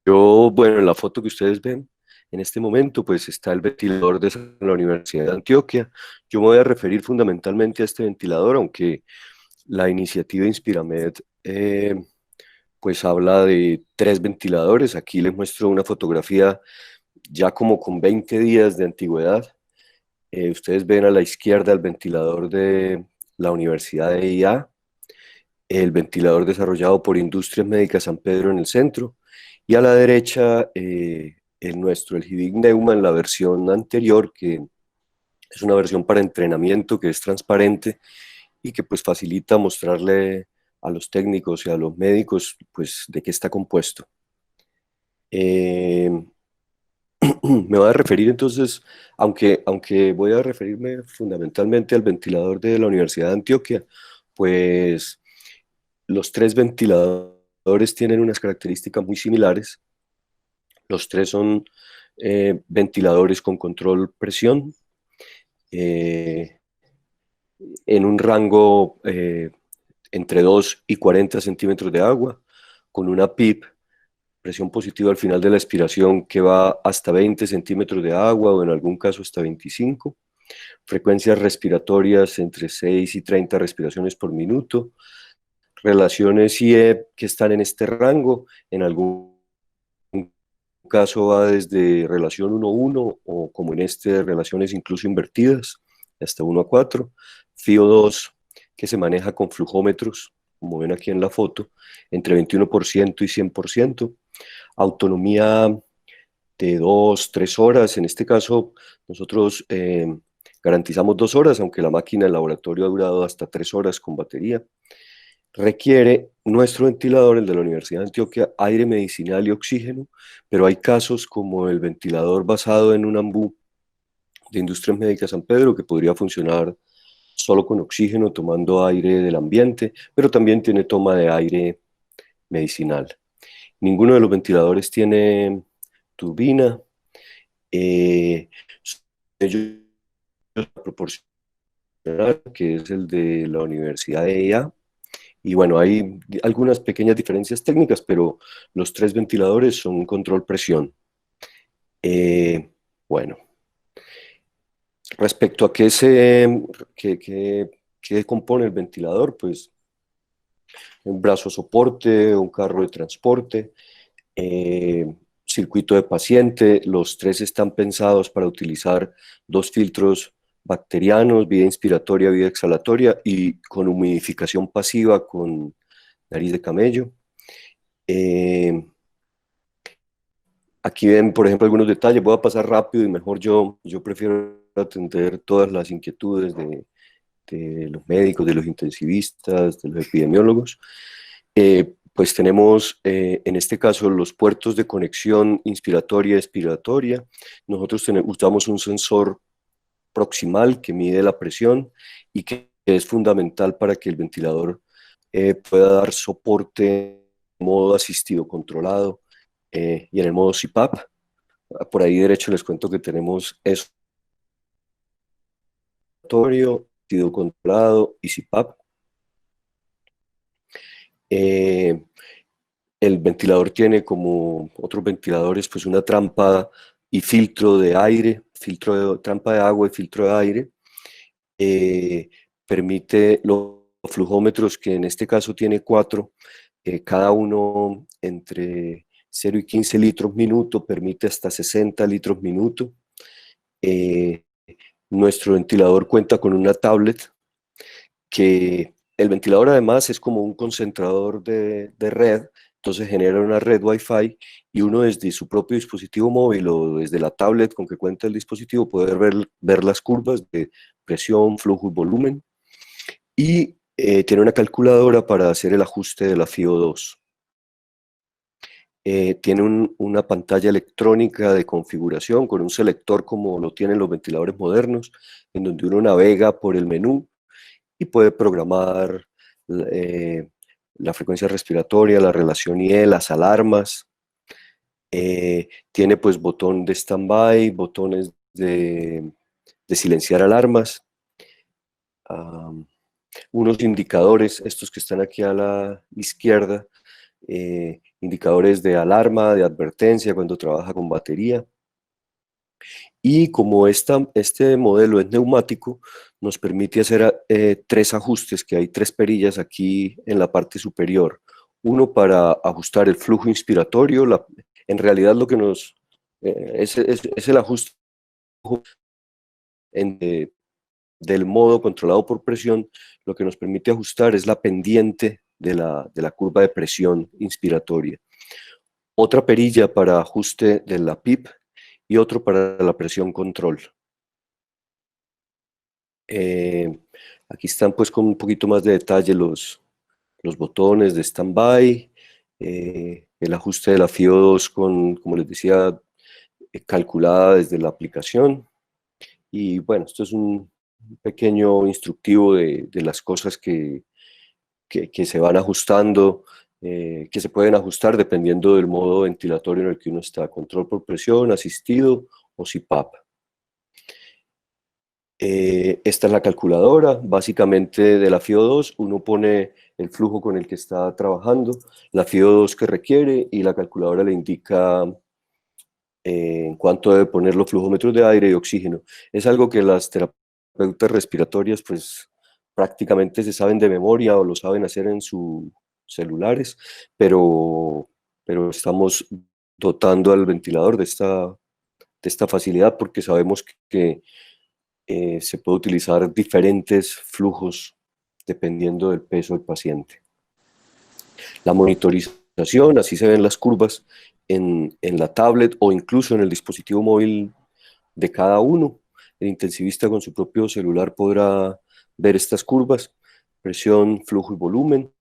Bueno, en la foto que ustedes ven, en este momento, pues está el ventilador de la Universidad de Antioquia. Yo me voy a referir fundamentalmente a este ventilador, aunque la iniciativa Inspiramed, pues habla de 3 ventiladores. Aquí les muestro una fotografía ya como con 20 días de antigüedad. Ustedes ven a la izquierda el ventilador de la Universidad de IA, el ventilador desarrollado por Industrias Médicas San Pedro en el centro, y a la derecha el nuestro, el Hidig Neumann, la versión anterior, que es una versión para entrenamiento que es transparente y que pues facilita mostrarle a los técnicos y a los médicos pues de qué está compuesto. Eh, Me voy a referir entonces, aunque voy a referirme fundamentalmente al ventilador de la Universidad de Antioquia, pues los 3 ventiladores tienen unas características muy similares. Los 3 son ventiladores con control presión eh, en un rango entre 2 y 40 centímetros de agua, con una PIP, presión positiva al final de la expiración, que va hasta 20 centímetros de agua o en algún caso hasta 25. Frecuencias respiratorias entre 6 y 30 respiraciones por minuto. Relaciones IE que están en este rango, en algún caso va desde relación 1-1 o como en este, relaciones incluso invertidas, hasta 1-4. FIO2 que se maneja con flujómetros, como ven aquí en la foto, entre 21% y 100%. Autonomía de 2-3 horas. En este caso, nosotros garantizamos 2 horas, aunque la máquina en laboratorio ha durado hasta 3 horas con batería. Requiere nuestro ventilador, el de la Universidad de Antioquia, aire medicinal y oxígeno, pero hay casos como el ventilador basado en un ambú de Industrias Médicas San Pedro, que podría funcionar solo con oxígeno, tomando aire del ambiente, pero también tiene toma de aire medicinal. Ninguno de los ventiladores tiene turbina. Ellos proporcionan, que es el de la Universidad de EA. Y bueno, hay algunas pequeñas diferencias técnicas, pero los 3 ventiladores son un control presión. Bueno, respecto a qué compone el ventilador, pues un brazo soporte, un carro de transporte, eh, circuito de paciente. Los 3 están pensados para utilizar 2 filtros bacterianos, vía inspiratoria, vía exhalatoria, y con humidificación pasiva con nariz de camello. Aquí ven, por ejemplo, algunos detalles. Voy a pasar rápido y mejor yo prefiero atender todas las inquietudes de los médicos, de los intensivistas, de los epidemiólogos. Pues tenemos en este caso los puertos de conexión inspiratoria y expiratoria. Nosotros usamos un sensor proximal que mide la presión y que es fundamental para que el ventilador pueda dar soporte en modo asistido controlado y en el modo CPAP. Por ahí derecho les cuento que tenemos eso, asistido controlado y CPAP. Eh, El ventilador tiene, como otros ventiladores, pues una trampa y filtro de aire, trampa de agua y filtro de aire. Eh, Permite los flujómetros, que en este caso tiene 4, cada uno entre 0 y 15 litros minuto, permite hasta 60 litros minuto. Eh, Nuestro ventilador cuenta con una tablet, que el ventilador además es como un concentrador de red, entonces genera una red Wi-Fi y uno desde su propio dispositivo móvil o desde la tablet con que cuenta el dispositivo puede ver las curvas de presión, flujo y volumen, y tiene una calculadora para hacer el ajuste de la FIO2. Tiene una pantalla electrónica de configuración con un selector como lo tienen los ventiladores modernos, en donde uno navega por el menú y puede programar eh, la frecuencia respiratoria, la relación IE, las alarmas. Tiene pues botón de standby, botones de silenciar alarmas, unos indicadores, estos que están aquí a la izquierda, indicadores de alarma, de advertencia cuando trabaja con batería. Y como este modelo es neumático, nos permite hacer 3 ajustes, que hay 3 perillas aquí en la parte superior. Uno para ajustar el flujo inspiratorio, en realidad lo que es el ajuste del modo controlado por presión. Lo que nos permite ajustar es la pendiente de la curva de presión inspiratoria. Otra perilla para ajuste de la PIP y otro para la presión control. Aquí están pues con un poquito más de detalle los botones de standby, el ajuste de la FIO2 como les decía, calculada desde la aplicación. Y bueno, esto es un pequeño instructivo de las cosas que se van ajustando, que se pueden ajustar dependiendo del modo ventilatorio en el que uno está: control por presión, asistido o CPAP. Esta es la calculadora. Básicamente, de la FIO2 uno pone el flujo con el que está trabajando, la FIO2 que requiere, y la calculadora le indica en cuánto debe poner los flujómetros de aire y oxígeno. Es algo que las terapeutas respiratorias pues prácticamente se saben de memoria o lo saben hacer en sus celulares, pero estamos dotando al ventilador de esta facilidad, porque sabemos que se puede utilizar diferentes flujos dependiendo del peso del paciente. La monitorización, así se ven las curvas en la tablet o incluso en el dispositivo móvil de cada uno. El intensivista con su propio celular podrá ver estas curvas: presión, flujo y volumen.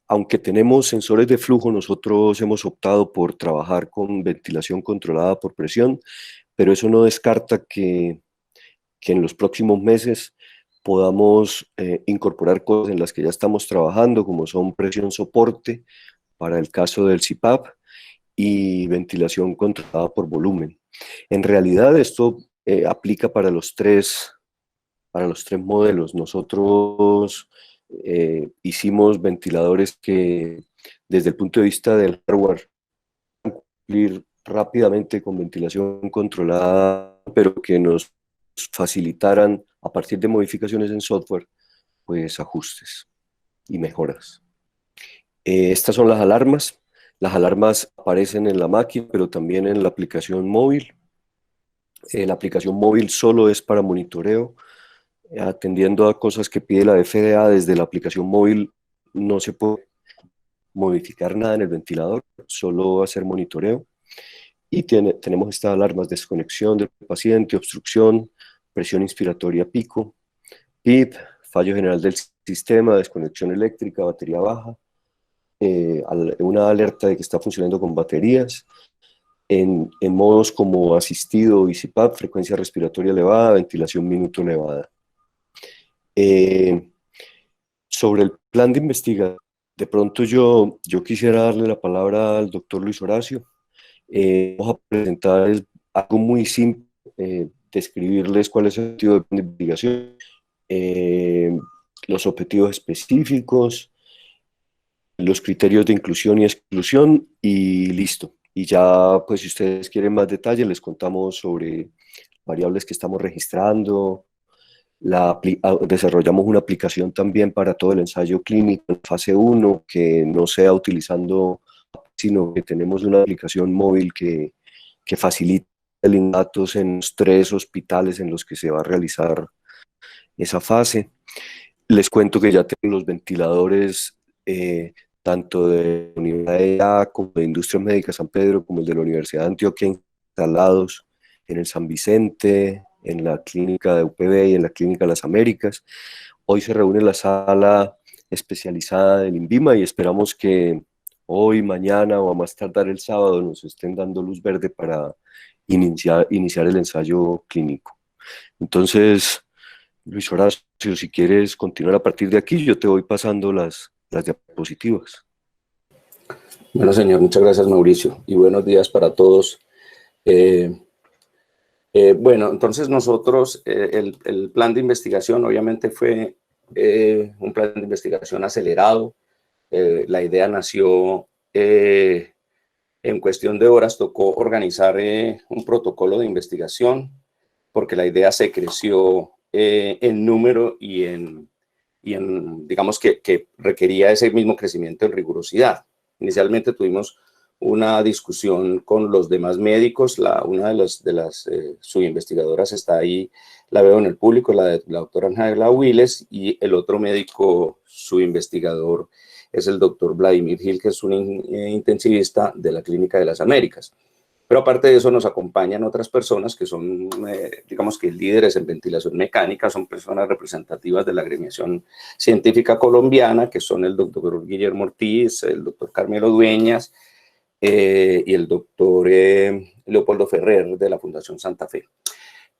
Aunque tenemos sensores de flujo, nosotros hemos optado por trabajar con ventilación controlada por presión, pero eso no descarta que en los próximos meses podamos incorporar cosas en las que ya estamos trabajando, como son presión soporte para el caso del CPAP y ventilación controlada por volumen. En realidad esto aplica para los tres modelos. Nosotros hicimos ventiladores que desde el punto de vista del hardware cumplir rápidamente con ventilación controlada, pero que nos facilitaran a partir de modificaciones en software, pues ajustes y mejoras. Estas son las alarmas. Las alarmas aparecen en la máquina, pero también en la aplicación móvil. La aplicación móvil solo es para monitoreo, atendiendo a cosas que pide la FDA. Desde la aplicación móvil no se puede modificar nada en el ventilador, solo hacer monitoreo. Y tenemos estas alarmas: desconexión del paciente, obstrucción, presión inspiratoria pico, PIP, fallo general del sistema, desconexión eléctrica, batería baja, una alerta de que está funcionando con baterías, en modos como asistido y CPAP, frecuencia respiratoria elevada, ventilación minuto elevada. Sobre el plan de investigación, de pronto yo quisiera darle la palabra al doctor Luis Horacio. Vamos a presentar algo muy simple, describirles cuál es el objetivo de investigación, los objetivos específicos, los criterios de inclusión y exclusión, y listo. Y ya, pues si ustedes quieren más detalles, les contamos sobre variables que estamos registrando. Desarrollamos una aplicación también para todo el ensayo clínico en fase 1, que no sea utilizando, sino que tenemos una aplicación móvil que facilita el datos en los 3 hospitales en los que se va a realizar esa fase. Les cuento que ya tenemos los ventiladores tanto de la Universidad como de Industrias Médicas San Pedro, como el de la Universidad de Antioquia, instalados en el San Vicente, en la clínica de UPB y en la clínica de las Américas. Hoy se reúne la sala especializada del INVIMA y esperamos que hoy, mañana o a más tardar el sábado nos estén dando luz verde para iniciar el ensayo clínico. Entonces, Luis Horacio, si quieres continuar a partir de aquí, yo te voy pasando las diapositivas. Bueno, señor, muchas gracias, Mauricio, y buenos días para todos. Bueno, entonces nosotros, el plan de investigación obviamente fue un plan de investigación acelerado. La idea nació en cuestión de horas tocó organizar un protocolo de investigación, porque la idea se creció en número digamos que requería ese mismo crecimiento en rigurosidad. Inicialmente tuvimos una discusión con los demás médicos, una de las subinvestigadoras está ahí, la veo en el público, la doctora Angela Willes, y el otro médico subinvestigador es el doctor Vladimir Gil, que es un intensivista de la Clínica de las Américas. Pero aparte de eso nos acompañan otras personas que son, digamos que líderes en ventilación mecánica, son personas representativas de la agremiación científica colombiana, que son el doctor Guillermo Ortiz, el doctor Carmelo Dueñas y el doctor Leopoldo Ferrer de la Fundación Santa Fe.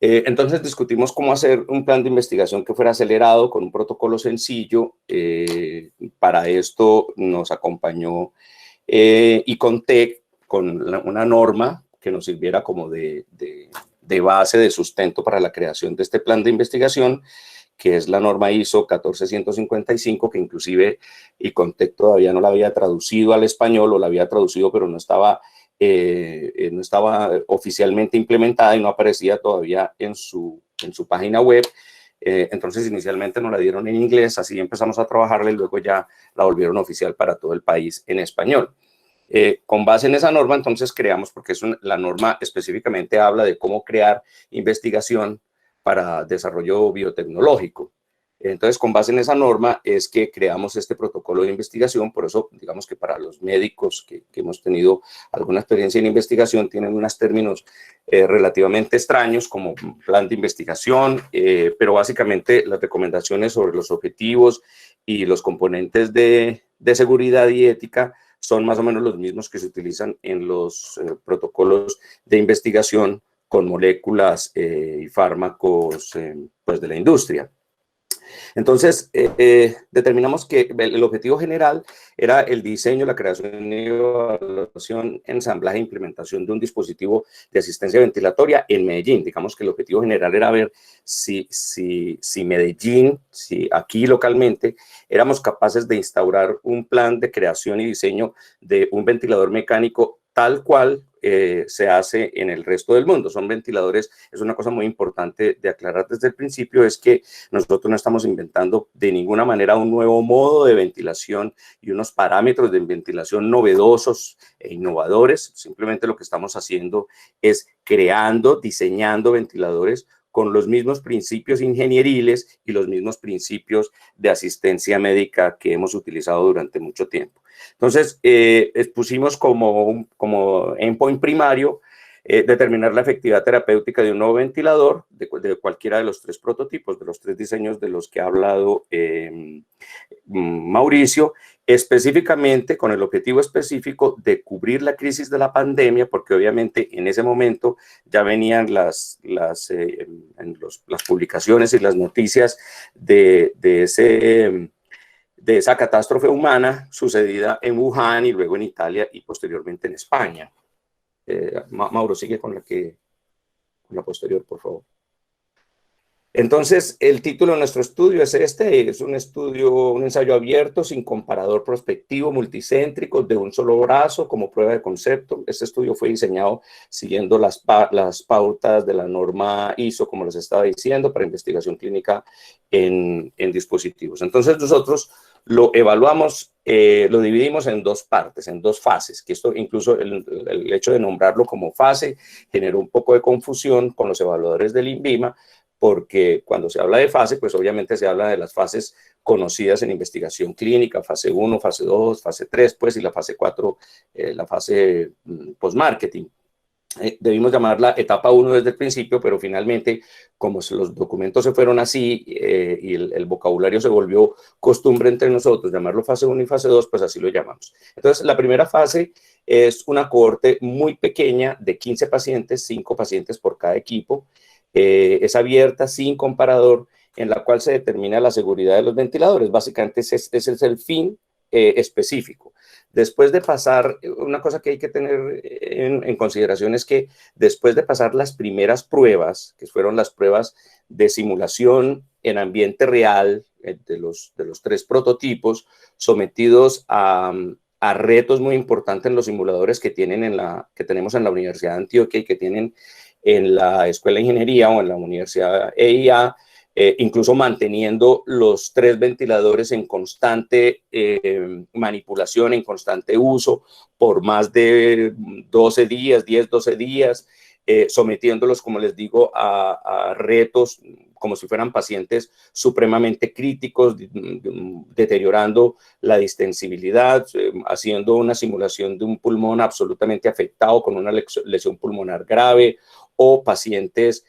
Entonces discutimos cómo hacer un plan de investigación que fuera acelerado con un protocolo sencillo. Para esto nos acompañó Icontec con una norma que nos sirviera como de base, de sustento para la creación de este plan de investigación, que es la norma ISO 14155, que inclusive Icontec todavía no la había traducido al español, o la había traducido pero no estaba oficialmente implementada y no aparecía todavía en su página web. Entonces inicialmente nos la dieron en inglés, así empezamos a trabajarla y luego ya la volvieron oficial para todo el país en español. Con base en esa norma, entonces creamos, porque la norma específicamente habla de cómo crear investigación para desarrollo biotecnológico. Entonces, con base en esa norma es que creamos este protocolo de investigación. Por eso, digamos que para los médicos que hemos tenido alguna experiencia en investigación, tienen unos términos relativamente extraños como plan de investigación, pero básicamente las recomendaciones sobre los objetivos y los componentes de seguridad y ética son más o menos los mismos que se utilizan en los protocolos de investigación con moléculas y fármacos pues de la industria. Entonces, determinamos que el objetivo general era el diseño, la creación, evaluación, ensamblaje e implementación de un dispositivo de asistencia ventilatoria en Medellín. Digamos que el objetivo general era ver si Medellín, si aquí localmente, éramos capaces de instaurar un plan de creación y diseño de un ventilador mecánico tal cual se hace en el resto del mundo. Son ventiladores, es una cosa muy importante de aclarar desde el principio, es que nosotros no estamos inventando de ninguna manera un nuevo modo de ventilación y unos parámetros de ventilación novedosos e innovadores. Simplemente lo que estamos haciendo es creando, diseñando ventiladores con los mismos principios ingenieriles y los mismos principios de asistencia médica que hemos utilizado durante mucho tiempo. Entonces, pusimos como endpoint primario determinar la efectividad terapéutica de un nuevo ventilador de cualquiera de los tres prototipos, de los tres diseños de los que ha hablado Mauricio, específicamente con el objetivo específico de cubrir la crisis de la pandemia, porque obviamente en ese momento ya venían las publicaciones y las noticias de esa catástrofe humana sucedida en Wuhan y luego en Italia y posteriormente en España. Mauro, sigue con la posterior, por favor. Entonces, el título de nuestro estudio es un ensayo abierto, sin comparador prospectivo, multicéntrico, de un solo brazo, como prueba de concepto. Este estudio fue diseñado siguiendo las pautas de la norma ISO, como les estaba diciendo, para investigación clínica en dispositivos. Entonces, nosotros lo evaluamos, lo dividimos en dos partes, en dos fases, que esto incluso el hecho de nombrarlo como fase generó un poco de confusión con los evaluadores del INVIMA, porque cuando se habla de fase, pues obviamente se habla de las fases conocidas en investigación clínica, fase 1, fase 2, fase 3, pues, y la fase 4, la fase post-marketing. Debimos llamarla etapa 1 desde el principio, pero finalmente, como los documentos se fueron así y el vocabulario se volvió costumbre entre nosotros, llamarlo fase 1 y fase 2, pues así lo llamamos. Entonces, la primera fase es una cohorte muy pequeña de 15 pacientes, 5 pacientes por cada equipo. Es abierta, sin comparador, en la cual se determina la seguridad de los ventiladores. Básicamente ese es el fin específico. Después de pasar, una cosa que hay que tener en consideración es que después de pasar las primeras pruebas, que fueron las pruebas de simulación en ambiente real de los tres prototipos, sometidos a a retos muy importantes en los simuladores que tenemos en la Universidad de Antioquia y que tienen en la Escuela de Ingeniería o en la Universidad EIA, incluso manteniendo los 3 ventiladores en constante manipulación, en constante uso por más de 12 días, 10, 12 días, sometiéndolos, como les digo, a retos como si fueran pacientes supremamente críticos, deteriorando la distensibilidad, haciendo una simulación de un pulmón absolutamente afectado con una lesión pulmonar grave, o pacientes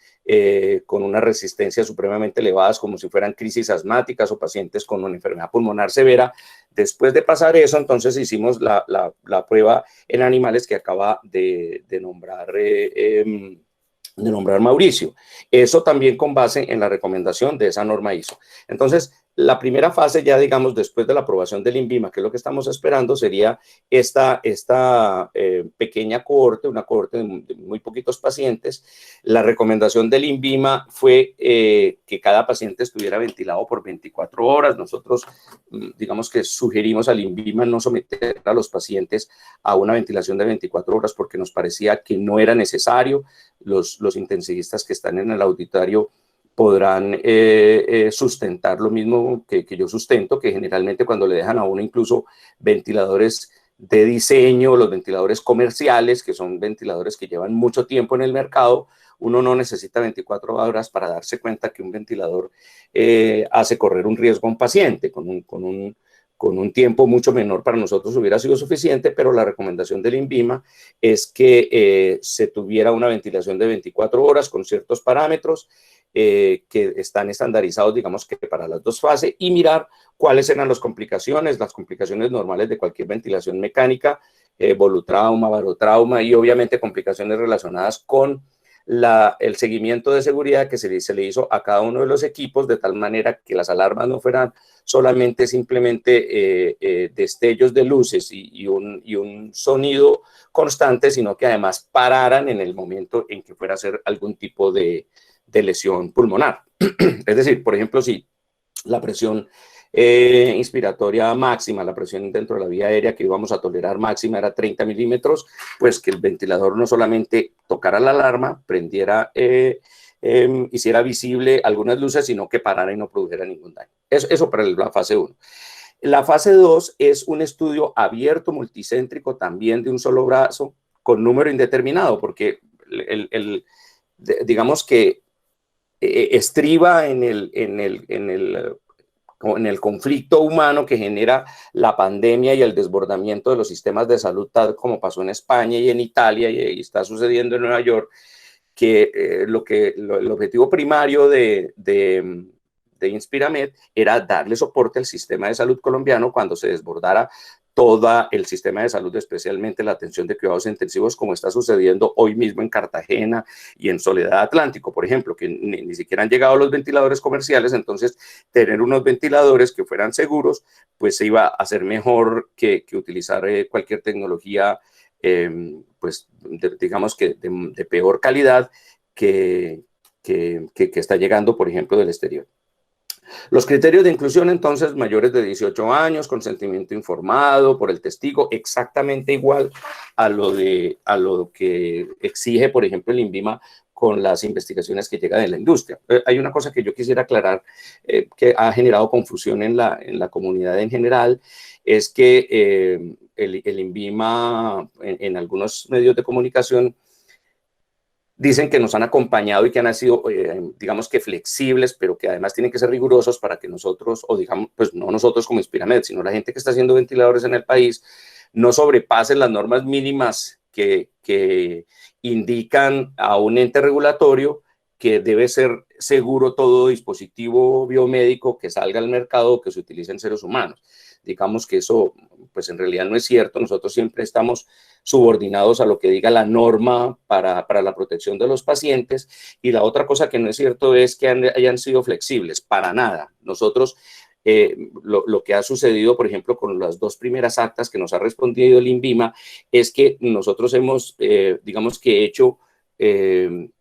con una resistencia supremamente elevadas, como si fueran crisis asmáticas, o pacientes con una enfermedad pulmonar severa. Después de pasar eso, entonces hicimos la prueba en animales que acaba de nombrar Mauricio. Eso también con base en la recomendación de esa norma ISO. Entonces, la primera fase, ya digamos, después de la aprobación del INVIMA, que es lo que estamos esperando, sería esta pequeña cohorte, una cohorte de muy poquitos pacientes. La recomendación del INVIMA fue que cada paciente estuviera ventilado por 24 horas. Nosotros, digamos que sugerimos al INVIMA no someter a los pacientes a una ventilación de 24 horas porque nos parecía que no era necesario. Los intensivistas que están en el auditorio podrán sustentar lo mismo que yo sustento, que generalmente cuando le dejan a uno incluso ventiladores de diseño, los ventiladores comerciales, que son ventiladores que llevan mucho tiempo en el mercado, uno no necesita 24 horas para darse cuenta que un ventilador hace correr un riesgo a un paciente. Con un tiempo mucho menor para nosotros hubiera sido suficiente, pero la recomendación del INVIMA es que se tuviera una ventilación de 24 horas con ciertos parámetros que están estandarizados, digamos que para las 2 fases, y mirar cuáles eran las complicaciones normales de cualquier ventilación mecánica, volutrauma, barotrauma, y obviamente complicaciones relacionadas con el seguimiento de seguridad que se le hizo a cada uno de los equipos, de tal manera que las alarmas no fueran solamente simplemente destellos de luces y un sonido constante, sino que además pararan en el momento en que fuera a hacer algún tipo de lesión pulmonar. Es decir, por ejemplo, si la presión inspiratoria máxima, la presión dentro de la vía aérea que íbamos a tolerar máxima era 30 milímetros, pues que el ventilador no solamente tocara la alarma, prendiera, hiciera visible algunas luces, sino que parara y no produjera ningún daño. Eso para la fase 1. La fase 2 es un estudio abierto, multicéntrico, también de un solo brazo, con número indeterminado, porque digamos que estriba en el conflicto humano que genera la pandemia y el desbordamiento de los sistemas de salud, tal como pasó en España y en Italia y está sucediendo en Nueva York, que el objetivo primario de Inspiramed era darle soporte al sistema de salud colombiano cuando se desbordara todo el sistema de salud, especialmente la atención de cuidados intensivos, como está sucediendo hoy mismo en Cartagena y en Soledad Atlántico, por ejemplo, que ni siquiera han llegado los ventiladores comerciales. Entonces tener unos ventiladores que fueran seguros, pues se iba a hacer mejor que utilizar cualquier tecnología, pues digamos que de peor calidad que está llegando, por ejemplo, del exterior. Los criterios de inclusión, entonces, mayores de 18 años, consentimiento informado por el testigo, exactamente igual a lo que exige, por ejemplo, el INVIMA con las investigaciones que llegan de la industria. Hay una cosa que yo quisiera aclarar, que ha generado confusión en la comunidad en general, es que el INVIMA en algunos medios de comunicación dicen que nos han acompañado y que han sido, digamos que flexibles, pero que además tienen que ser rigurosos para que nosotros, o digamos, pues no nosotros como Inspiramed, sino la gente que está haciendo ventiladores en el país, no sobrepasen las normas mínimas que indican a un ente regulatorio que debe ser seguro todo dispositivo biomédico que salga al mercado que se utilice en seres humanos. Digamos que eso, pues en realidad no es cierto. Nosotros siempre estamos subordinados a lo que diga la norma para la protección de los pacientes. Y la otra cosa que no es cierto es que hayan sido flexibles, para nada. Nosotros, lo que ha sucedido, por ejemplo, con las 2 primeras actas que nos ha respondido el INVIMA, es que nosotros hemos, digamos que hecho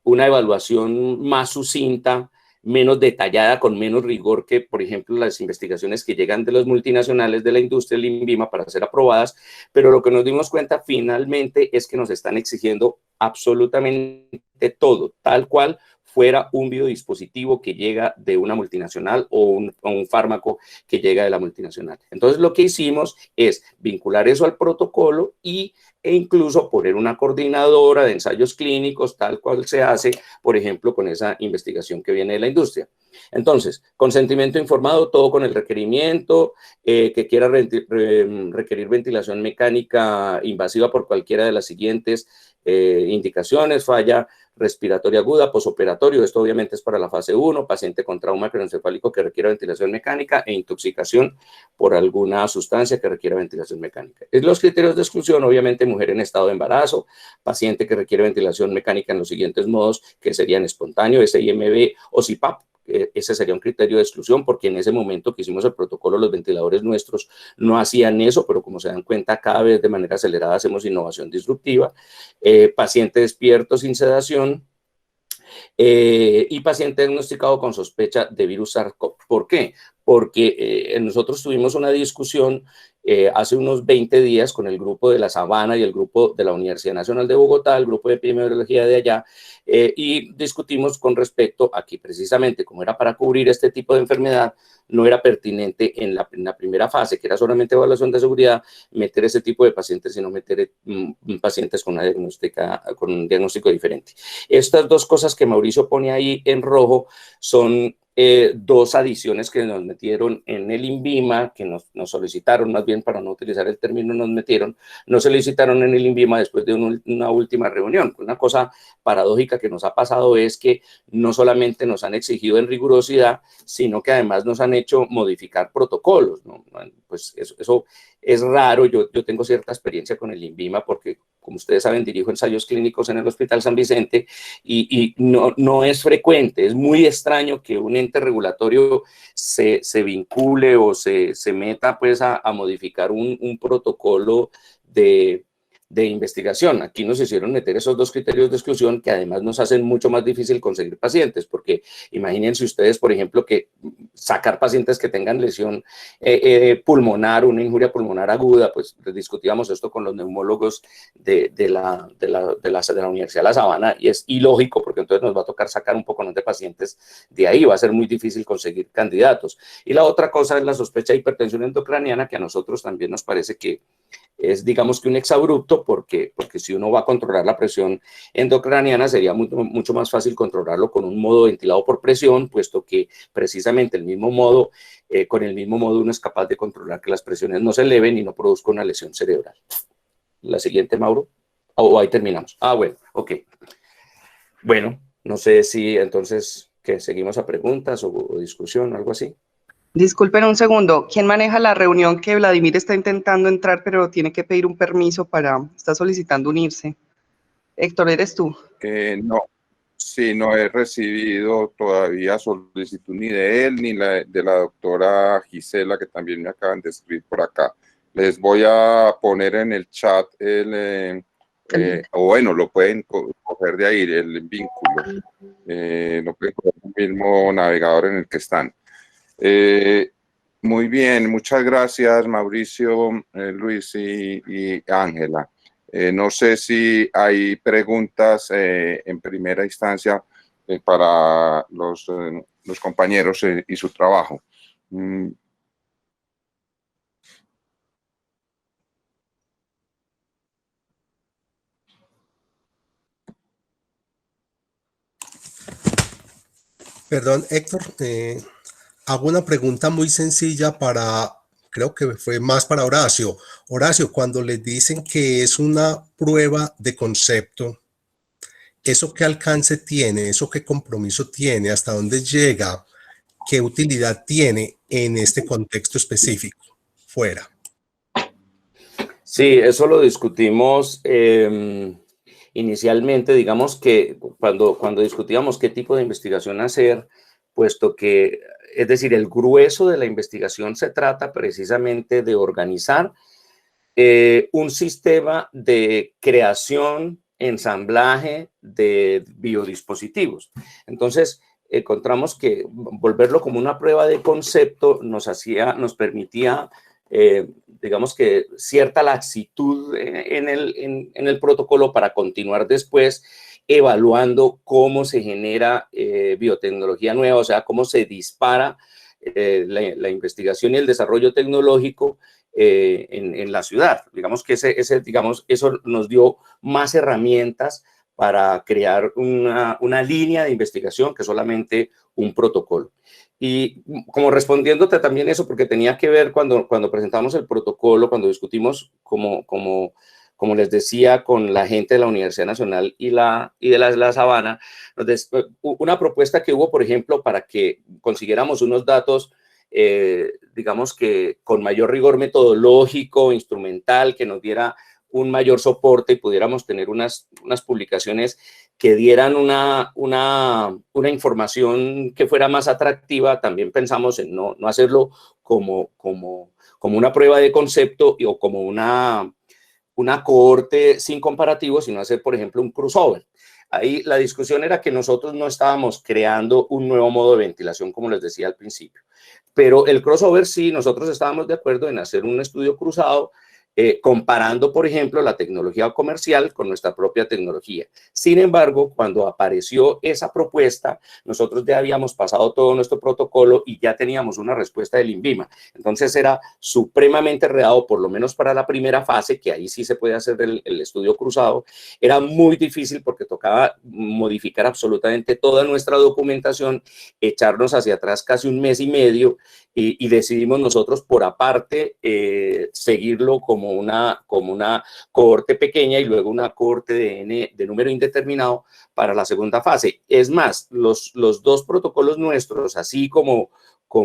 una evaluación más sucinta menos detallada, con menos rigor que, por ejemplo, las investigaciones que llegan de los multinacionales de la industria, el INVIMA, para ser aprobadas, pero lo que nos dimos cuenta finalmente es que nos están exigiendo absolutamente todo, tal cual fuera un biodispositivo que llega de una multinacional o un fármaco que llega de la multinacional. Entonces, lo que hicimos es vincular eso al protocolo e incluso poner una coordinadora de ensayos clínicos, tal cual se hace, por ejemplo, con esa investigación que viene de la industria. Entonces, consentimiento informado, todo con el requerimiento, que quiera requerir ventilación mecánica invasiva por cualquiera de las siguientes indicaciones, falla respiratoria aguda, posoperatorio, esto obviamente es para la fase 1, paciente con trauma craneoencefálico que requiera ventilación mecánica e intoxicación por alguna sustancia que requiera ventilación mecánica. Los criterios de exclusión, obviamente, mujer en estado de embarazo, paciente que requiere ventilación mecánica en los siguientes modos, que serían espontáneo, SIMB o CPAP. Ese sería un criterio de exclusión, porque en ese momento que hicimos el protocolo, los ventiladores nuestros no hacían eso, pero como se dan cuenta, cada vez de manera acelerada hacemos innovación disruptiva. Paciente despierto sin sedación, y paciente diagnosticado con sospecha de virus SARS-CoV. ¿Por qué? Porque nosotros tuvimos una discusión hace unos 20 días con el grupo de La Sabana y el grupo de la Universidad Nacional de Bogotá, el grupo de epidemiología de allá, y discutimos con respecto a que precisamente como era para cubrir este tipo de enfermedad, no era pertinente en la primera fase, que era solamente evaluación de seguridad, meter ese tipo de pacientes, sino meter pacientes con un diagnóstico diferente. Estas dos cosas que Mauricio pone ahí en rojo son dos adiciones que nos metieron en el INVIMA, que nos solicitaron, más bien para no utilizar el término nos solicitaron en el INVIMA después de una última reunión. Una cosa paradójica que nos ha pasado es que no solamente nos han exigido en rigurosidad, sino que además nos han hecho modificar protocolos, ¿no? Pues eso es raro. Yo tengo cierta experiencia con el INVIMA porque, como ustedes saben, dirijo ensayos clínicos en el Hospital San Vicente y no es frecuente, es muy extraño que un ente regulatorio se vincule o se meta pues a modificar un protocolo de investigación. Aquí nos hicieron meter esos dos criterios de exclusión que además nos hacen mucho más difícil conseguir pacientes, porque imagínense ustedes, por ejemplo, que sacar pacientes que tengan lesión pulmonar, una injuria pulmonar aguda, pues discutíamos esto con los neumólogos de la Universidad de La Sabana, y es ilógico porque entonces nos va a tocar sacar un poco de pacientes de ahí, va a ser muy difícil conseguir candidatos. Y la otra cosa es la sospecha de hipertensión endocraniana, que a nosotros también nos parece que es, digamos que un exabrupto, porque si uno va a controlar la presión endocraniana, sería mucho más fácil controlarlo con un modo ventilado por presión, puesto que precisamente con el mismo modo uno es capaz de controlar que las presiones no se eleven y no produzca una lesión cerebral. La siguiente, Mauro. O ahí terminamos. Bueno, ok. Bueno, no sé si entonces, ¿qué? ¿Seguimos a preguntas o discusión o algo así? Disculpen un segundo, ¿quién maneja la reunión que Vladimir está intentando entrar, pero tiene que pedir un permiso está solicitando unirse? Héctor, ¿eres tú? No, sí, no he recibido todavía solicitud ni de él ni de la doctora Gisela, que también me acaban de escribir por acá. Les voy a poner en el chat o bueno, lo pueden coger de ahí, el vínculo. Lo pueden coger el mismo navegador en el que están. Muy bien, muchas gracias, Mauricio, Luis y Ángela. No sé si hay preguntas en primera instancia para los compañeros y su trabajo. Perdón, Héctor, hago una pregunta muy sencilla creo que fue más para Horacio. Horacio, cuando les dicen que es una prueba de concepto, ¿eso qué alcance tiene? ¿Eso qué compromiso tiene? ¿Hasta dónde llega? ¿Qué utilidad tiene en este contexto específico? Fuera. Sí, eso lo discutimos inicialmente, digamos que cuando discutíamos qué tipo de investigación hacer, puesto que, es decir, el grueso de la investigación se trata precisamente de organizar un sistema de creación, ensamblaje de biodispositivos. Entonces, encontramos que volverlo como una prueba de concepto nos permitía, digamos que cierta laxitud en el protocolo para continuar después evaluando cómo se genera biotecnología nueva, o sea, cómo se dispara la investigación y el desarrollo tecnológico en la ciudad. Digamos que eso nos dio más herramientas para crear una línea de investigación que solamente un protocolo. Y como respondiéndote también eso, porque tenía que ver cuando presentamos el protocolo, cuando discutimos como les decía, con la gente de la Universidad Nacional y de la Sabana, una propuesta que hubo, por ejemplo, para que consiguiéramos unos datos, digamos que con mayor rigor metodológico, instrumental, que nos diera un mayor soporte y pudiéramos tener unas publicaciones que dieran una información que fuera más atractiva. También pensamos en no hacerlo como una prueba de concepto o como una cohorte sin comparativo, sino hacer, por ejemplo, un crossover. Ahí la discusión era que nosotros no estábamos creando un nuevo modo de ventilación, como les decía al principio. Pero el crossover sí, nosotros estábamos de acuerdo en hacer un estudio cruzado, comparando, por ejemplo, la tecnología comercial con nuestra propia tecnología. Sin embargo, cuando apareció esa propuesta, nosotros ya habíamos pasado todo nuestro protocolo y ya teníamos una respuesta del INVIMA. Entonces era supremamente enredado, por lo menos para la primera fase, que ahí sí se puede hacer el estudio cruzado. Era muy difícil porque tocaba modificar absolutamente toda nuestra documentación, echarnos hacia atrás casi un mes y medio, y decidimos nosotros por aparte seguirlo como una cohorte pequeña y luego una cohorte de número indeterminado para la segunda fase. Es más, los dos protocolos nuestros, así como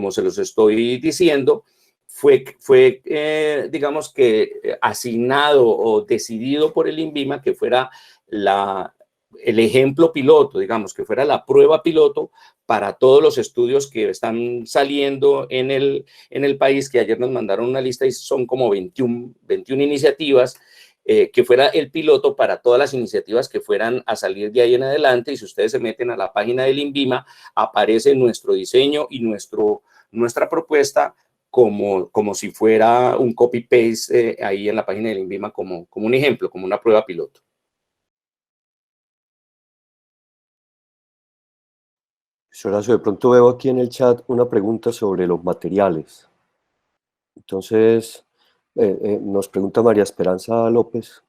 se los estoy diciendo, fue digamos que asignado o decidido por el INVIMA que fuera el ejemplo piloto, digamos, que fuera la prueba piloto para todos los estudios que están saliendo en el país, que ayer nos mandaron una lista y son como 21 iniciativas, que fuera el piloto para todas las iniciativas que fueran a salir de ahí en adelante. Y si ustedes se meten a la página del INVIMA, aparece nuestro diseño y nuestra propuesta como si fuera un copy-paste ahí en la página del INVIMA como un ejemplo, como una prueba piloto. Horacio, de pronto veo aquí en el chat una pregunta sobre los materiales. Entonces, nos pregunta María Esperanza López,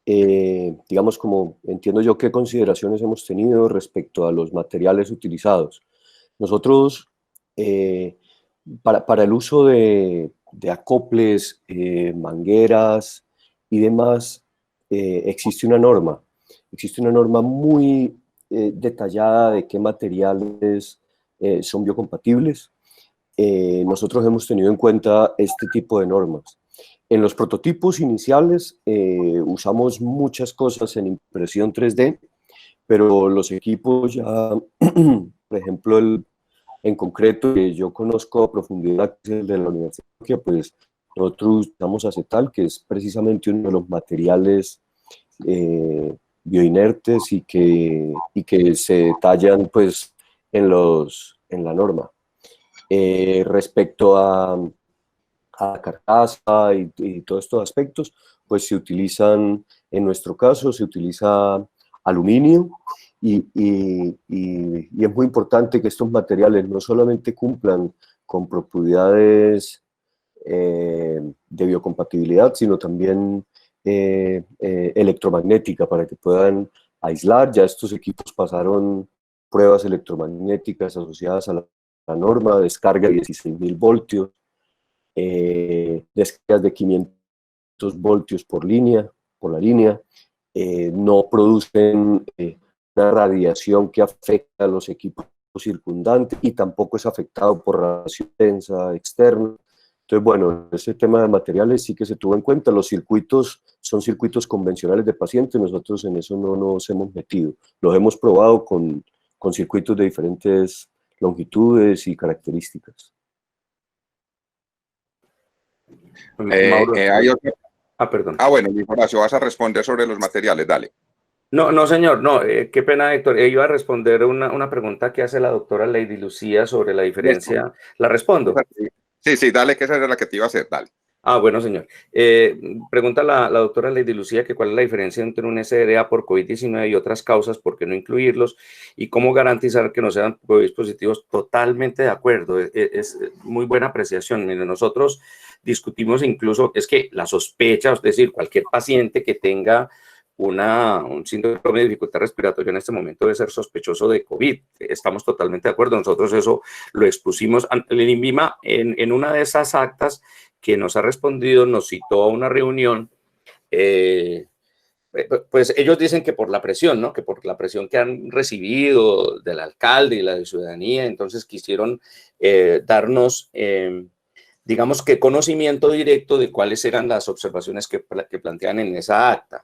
digamos, como entiendo yo, ¿qué consideraciones hemos tenido respecto a los materiales utilizados? Nosotros, para el uso de acoples, mangueras y demás, existe una norma muy detallada de qué materiales son biocompatibles. Nosotros hemos tenido en cuenta este tipo de normas. En los prototipos iniciales usamos muchas cosas en impresión 3D, pero los equipos ya, por ejemplo, en concreto, que yo conozco a profundidad, que es el de la Universidad de Antioquia, pues nosotros usamos acetal, que es precisamente uno de los materiales bioinertes y que se detallan pues en la norma. Respecto a la carcasa y todos estos aspectos, pues se utilizan, en nuestro caso, se utiliza aluminio y es muy importante que estos materiales no solamente cumplan con propiedades de biocompatibilidad, sino también electromagnética, para que puedan aislar. Ya estos equipos pasaron pruebas electromagnéticas asociadas a la norma, descarga de 16.000 voltios, descargas de 500 voltios por la línea, no producen una radiación que afecta a los equipos circundantes y tampoco es afectado por radiación densa externa. Entonces, bueno, ese tema de materiales sí que se tuvo en cuenta. Los circuitos son circuitos convencionales de paciente, nosotros en eso no nos hemos metido. Los hemos probado con circuitos de diferentes longitudes y características. Mauro, Hay otra... perdón. Bueno, Luis Horacio, vas a responder sobre los materiales, dale. No, no, señor, no, qué pena, Héctor. Iba a responder una pregunta que hace la doctora Lady Lucía sobre la diferencia. ¿La respondo? Sí, sí, dale, que esa era la que te iba a hacer, dale. Ah, bueno, señor. Pregunta la doctora Lady Lucía que cuál es la diferencia entre un SRA por COVID-19 y otras causas, por qué no incluirlos, y cómo garantizar que no sean COVID positivos. Totalmente de acuerdo, es muy buena apreciación. Mire, nosotros discutimos incluso, es que la sospecha, es decir, cualquier paciente que tenga un síndrome de dificultad respiratoria en este momento debe ser sospechoso de COVID. Estamos totalmente de acuerdo. Nosotros eso lo expusimos. El INVIMA en una de esas actas que nos ha respondido, nos citó a una reunión, pues ellos dicen que por la presión, ¿no? Que por la presión que han recibido del alcalde y la de ciudadanía, entonces quisieron darnos, digamos que conocimiento directo de cuáles eran las observaciones que plantean en esa acta.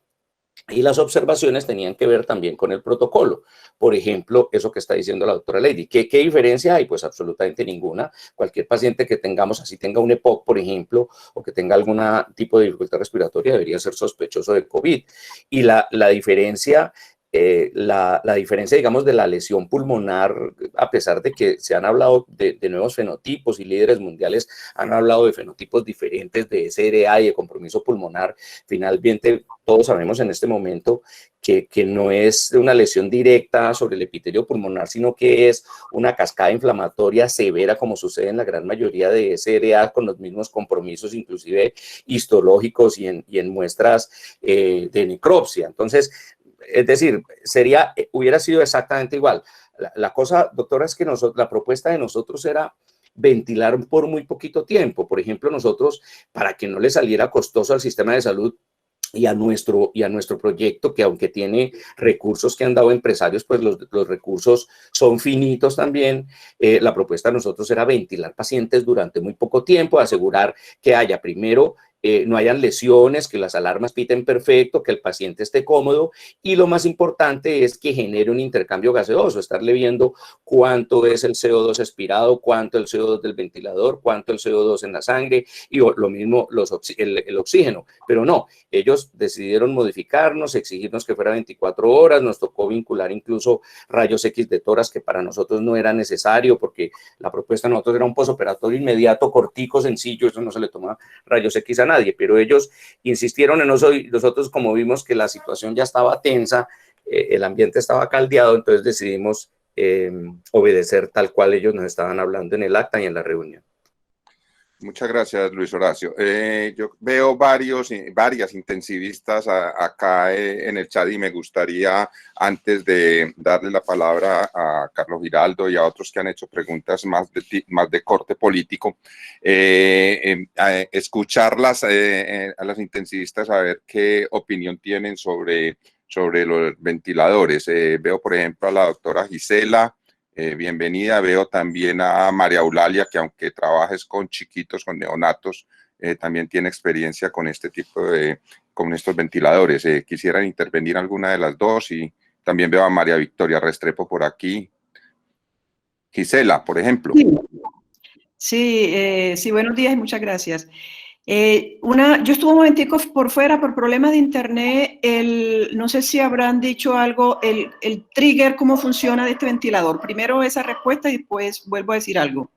Y las observaciones tenían que ver también con el protocolo. Por ejemplo, eso que está diciendo la doctora Lady. ¿Qué diferencia hay? Pues absolutamente ninguna. Cualquier paciente que tengamos, así tenga un EPOC, por ejemplo, o que tenga algún tipo de dificultad respiratoria, debería ser sospechoso de COVID. Y la diferencia... la diferencia, digamos, de la lesión pulmonar, a pesar de que se han hablado de nuevos fenotipos y líderes mundiales han hablado de fenotipos diferentes de SRA y de compromiso pulmonar, finalmente todos sabemos en este momento que no es una lesión directa sobre el epitelio pulmonar, sino que es una cascada inflamatoria severa, como sucede en la gran mayoría de SRA, con los mismos compromisos, inclusive histológicos y en muestras de necropsia. Entonces, es decir, hubiera sido exactamente igual. La cosa, doctora, es que la propuesta de nosotros era ventilar por muy poquito tiempo. Por ejemplo, nosotros, para que no le saliera costoso al sistema de salud y a nuestro proyecto, que aunque tiene recursos que han dado empresarios, pues los recursos son finitos también. La propuesta de nosotros era ventilar pacientes durante muy poco tiempo, asegurar que haya primero no hayan lesiones, que las alarmas piten perfecto, que el paciente esté cómodo, y lo más importante es que genere un intercambio gaseoso, estarle viendo cuánto es el CO2 expirado, cuánto el CO2 del ventilador, cuánto el CO2 en la sangre, y lo mismo el oxígeno. Pero no, ellos decidieron modificarnos, exigirnos que fuera 24 horas, nos tocó vincular incluso rayos X de tórax, que para nosotros no era necesario, porque la propuesta de nosotros era un posoperatorio inmediato, cortico, sencillo, eso no se le toma rayos X a nadie, pero ellos insistieron en eso y nosotros, como vimos que la situación ya estaba tensa, el ambiente estaba caldeado, entonces decidimos obedecer tal cual ellos nos estaban hablando en el acta y en la reunión. Muchas gracias, Luis Horacio. Yo veo varias intensivistas acá en el chat y me gustaría, antes de darle la palabra a Carlos Giraldo y a otros que han hecho preguntas más de corte político, escucharlas a las intensivistas, a ver qué opinión tienen sobre los ventiladores. Veo, por ejemplo, a la doctora Gisela. Bienvenida. Veo también a María Eulalia, que aunque trabajes con chiquitos, con neonatos, también tiene experiencia con este tipo con estos ventiladores. ¿Quisieran intervenir alguna de las dos? Y también veo a María Victoria Restrepo por aquí. Gisela, por ejemplo. Sí, buenos días y muchas gracias. Yo estuve un momentico por fuera por problemas de internet. No sé si habrán dicho algo, el trigger, cómo funciona de este ventilador. Primero esa respuesta y después vuelvo a decir algo.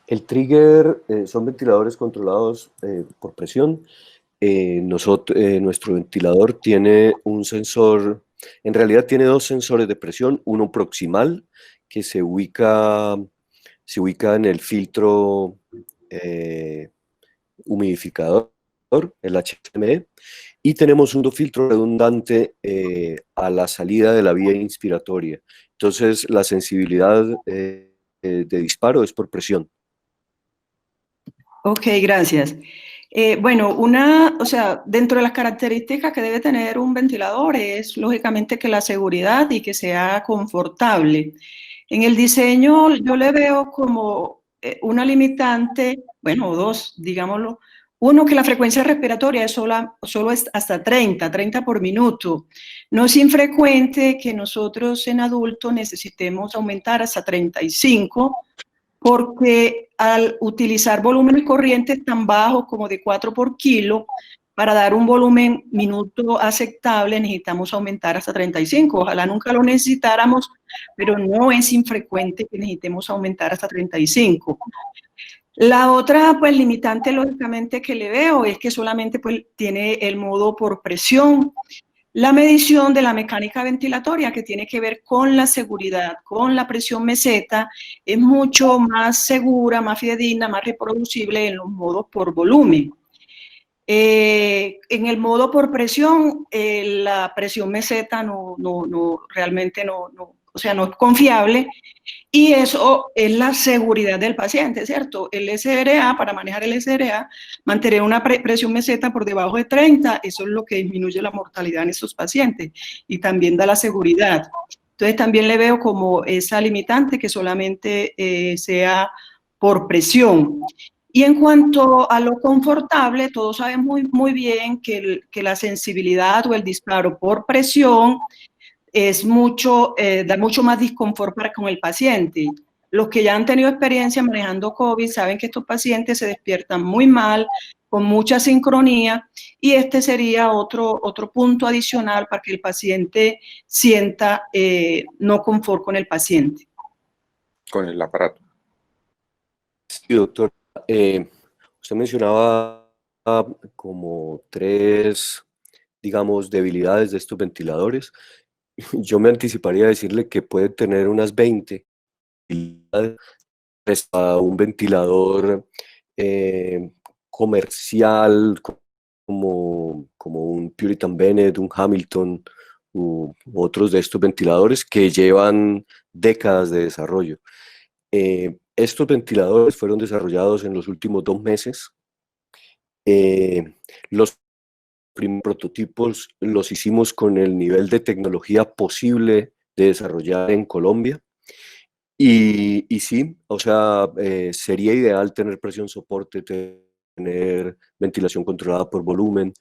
El trigger son ventiladores controlados por presión. Nuestro ventilador tiene un sensor, en realidad tiene dos sensores de presión, uno proximal que se ubica en el filtro humidificador, el HME, y tenemos un filtro redundante a la salida de la vía inspiratoria. Entonces, la sensibilidad de disparo es por presión. Ok, gracias. Bueno, dentro de las características que debe tener un ventilador es, lógicamente, que la seguridad y que sea confortable. En el diseño yo le veo como una limitante, bueno, dos, digámoslo. Uno, que la frecuencia respiratoria solo es hasta 30 por minuto. No es infrecuente que nosotros en adultos necesitemos aumentar hasta 35, porque al utilizar volúmenes corrientes tan bajos como de 4 por kilo, para dar un volumen minuto aceptable necesitamos aumentar hasta 35. Ojalá nunca lo necesitáramos, pero no es infrecuente que necesitemos aumentar hasta 35. La otra, pues, limitante, lógicamente, que le veo es que solamente, pues, tiene el modo por presión. La medición de la mecánica ventilatoria, que tiene que ver con la seguridad, con la presión meseta, es mucho más segura, más fidedigna, más reproducible en los modos por volumen. En el modo por presión, la presión meseta realmente no, o sea, no es confiable, y eso es la seguridad del paciente, ¿cierto? El SRA, para manejar el SRA, mantener una presión meseta por debajo de 30, eso es lo que disminuye la mortalidad en estos pacientes y también da la seguridad. Entonces también le veo como esa limitante que solamente sea por presión. Y en cuanto a lo confortable, todos saben muy bien que la sensibilidad o el disparo por presión es da mucho más disconfort con el paciente. Los que ya han tenido experiencia manejando COVID saben que estos pacientes se despiertan muy mal, con mucha sincronía, y este sería otro punto adicional para que el paciente sienta no confort con el paciente. Con el aparato. Sí, doctor. Usted mencionaba como 3, digamos, debilidades de estos ventiladores. Yo me anticiparía a decirle que puede tener unas 20 a un ventilador comercial como un Puritan Bennett, un Hamilton u otros de estos ventiladores que llevan décadas de desarrollo. Estos ventiladores fueron desarrollados en los últimos 2 meses. Los primeros prototipos los hicimos con el nivel de tecnología posible de desarrollar en Colombia. Y sí, o sea, sería ideal tener presión soporte, tener ventilación controlada por volumen,